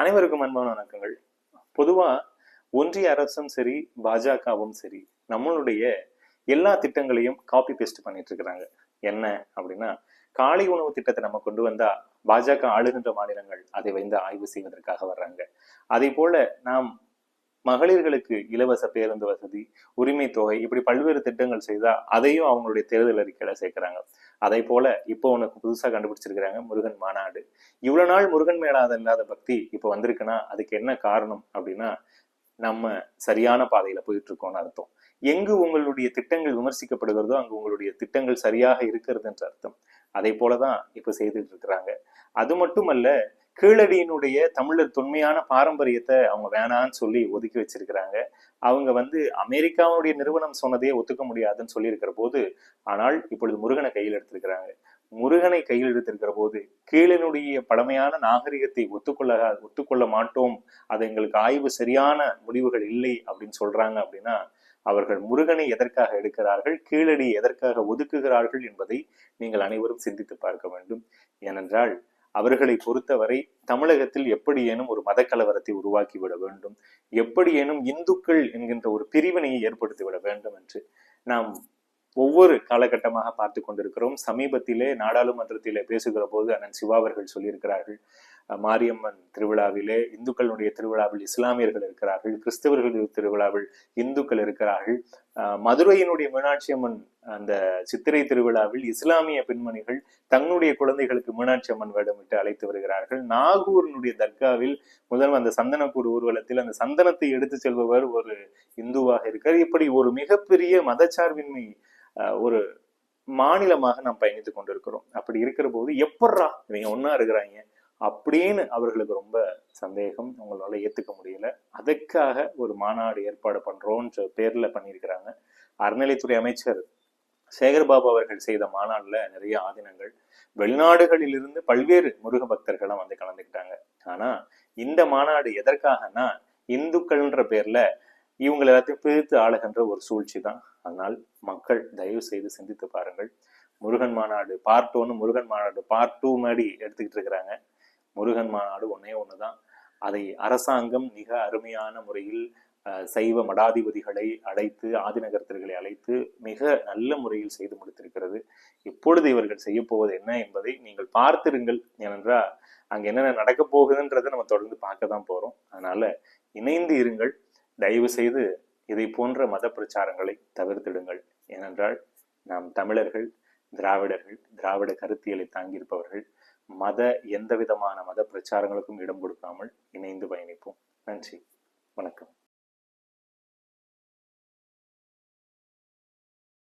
அனைவருக்கும் அன்பான வணக்கங்கள். பொதுவா ஒன்றிய அரசும் சரி, பாஜகவும் சரி, நம்மளுடைய எல்லா திட்டங்களையும் காப்பி பேஸ்ட் பண்ணிட்டு இருக்கிறாங்க. என்ன அப்படின்னா, காலை உணவு திட்டத்தை நம்ம கொண்டு வந்தா பாஜக ஆளுகின்ற மாநிலங்கள் அதை வந்து ஆய்வு செய்வதற்காக வர்றாங்க. அதே போல நாம் மகளிர்களுக்கு இலவச பேருந்து வசதி, உரிமை தொகை, இப்படி பல்வேறு திட்டங்கள் செய்தா அதையும் அவங்களுடைய தேர்தல் அறிக்கையில சேர்க்கிறாங்க. அதே போல இப்போ உனக்கு புதுசா கண்டுபிடிச்சிருக்கிறாங்க முருகன் மாநாடு. இவ்வளவு நாள் முருகன் மேல இல்லாத பக்தி இப்ப வந்திருக்குன்னா அதுக்கு என்ன காரணம் அப்படின்னா, நம்ம சரியான பாதையில போயிட்டு இருக்கோம்னு அர்த்தம். எங்கு உங்களுடைய திட்டங்கள் விமர்சிக்கப்படுகிறதோ அங்கு உங்களுடைய திட்டங்கள் சரியாக இருக்கிறது என்று அர்த்தம். அதே போலதான் இப்ப செய்துட்டு இருக்கிறாங்க. அது மட்டுமல்ல, கீழடியினுடைய தமிழர் தொன்மையான பாரம்பரியத்தை அவங்க வேணான்னு சொல்லி ஒதுக்கி வச்சிருக்கிறாங்க. அவங்க வந்து அமெரிக்காவுடைய நிறுவனம் சொன்னதையே ஒத்துக்க முடியாதுன்னு சொல்லி இருக்கிற போது, ஆனால் இப்பொழுது முருகனை கையில் எடுத்திருக்கிறாங்க. முருகனை கையில் எடுத்திருக்கிற போது கீழனுடைய பழமையான நாகரிகத்தை ஒத்துக்கொள்ள மாட்டோம், அது எங்களுக்கு ஆய்வு சரியான முடிவுகள் இல்லை அப்படின்னு சொல்றாங்க. அப்படின்னா அவர்கள் முருகனை எதற்காக எடுக்கிறார்கள், கீழடி எதற்காக ஒதுக்குகிறார்கள் என்பதை நீங்கள் அனைவரும் சிந்தித்து பார்க்க வேண்டும். ஏனென்றால் அவர்களை பொறுத்தவரை தமிழகத்தில் எப்படியேனும் ஒரு மத கலவரத்தை உருவாக்கிவிட வேண்டும், எப்படியேனும் இந்துக்கள் என்கின்ற ஒரு பிரிவினையை ஏற்படுத்திவிட வேண்டும் என்று நாம் ஒவ்வொரு காலகட்டமாக பார்த்து கொண்டிருக்கிறோம். சமீபத்திலே நாடாளுமன்றத்திலே பேசுகிற போது அண்ணன் சிவா அவர்கள் சொல்லியிருக்கிறார்கள், மாரியம்மன் திருவிழாவிலே இந்துக்களுடைய திருவிழாவில் இஸ்லாமியர்கள் இருக்கிறார்கள், கிறிஸ்தவர்களுடைய திருவிழாவில் இந்துக்கள் இருக்கிறார்கள், மதுரையினுடைய மீனாட்சி அம்மன் அந்த சித்திரை திருவிழாவில் இஸ்லாமிய பெண்மணிகள் தங்களுடைய குழந்தைகளுக்கு மீனாட்சி அம்மன் வேடமிட்டு அழைத்து வருகிறார்கள். நாகூரினுடைய தர்காவில் முதல் அந்த சந்தனக்கூடு ஊர்வலத்தில் அந்த சந்தனத்தை எடுத்து செல்பவர் ஒரு இந்துவாக இருக்கார். இப்படி ஒரு மிகப்பெரிய மதச்சார்பின்மை ஒரு மாநிலமாக நாம் பயணித்துக் கொண்டிருக்கிறோம். அப்படி இருக்கிற போது எப்பட்றா இவங்க ஒன்னா இருக்கிறாங்க அப்படின்னு அவர்களுக்கு ரொம்ப சந்தேகம், அவங்களால ஏத்துக்க முடியல. அதுக்காக ஒரு மாநாடு ஏற்பாடு பண்றோன்ற பேர்ல பண்ணியிருக்கிறாங்க. அறநிலைத்துறை அமைச்சர் சேகர்பாபு அவர்கள் செய்த மாநாடுல நிறைய ஆதீனங்கள், வெளிநாடுகளில் இருந்து பல்வேறு முருக பக்தர்களும் வந்து கலந்துக்கிட்டாங்க. ஆனா இந்த மாநாடு எதற்காகனா இந்துக்கள்ன்ற பேர்ல இவங்க எல்லாத்தையும் பிரித்து ஆளுகின்ற ஒரு சூழ்ச்சி தான். அதனால் மக்கள் தயவு செய்து சிந்தித்து பாருங்கள். முருகன் மாநாடு பார்ட் 1, முருகன் மாநாடு பார்ட் 2 மாதிரி எடுத்துக்கிட்டு இருக்கிறாங்க. முருகன் மாநாடு ஒன்னே ஒண்ணுதான். அதை அரசாங்கம் மிக அருமையான முறையில் சைவ மடாதிபதிகளை அழைத்து, ஆதிநகர்த்தர்களை அழைத்து மிக நல்ல முறையில் செய்து முடித்திருக்கிறது. இப்பொழுது இவர்கள் செய்ய போவது என்ன என்பதை நீங்கள் பார்த்திருங்கள். ஏனென்றால் அங்க என்னென்ன நடக்க போகுதுன்றதை நம்ம தொடர்ந்து பார்க்க தான் போறோம். அதனால இணைந்து இருங்கள். தயவு செய்து இதை போன்ற மத பிரச்சாரங்களை தவிர்த்திடுங்கள். ஏனென்றால் நாம் தமிழர்கள், திராவிடர்கள், திராவிட கருத்தியலை தாங்கியிருப்பவர்கள். எந்த விதமான மத பிரச்சாரங்களுக்கும் இடம் கொடுக்காமல் இணைந்து பயணிப்போம். நன்றி, வணக்கம்.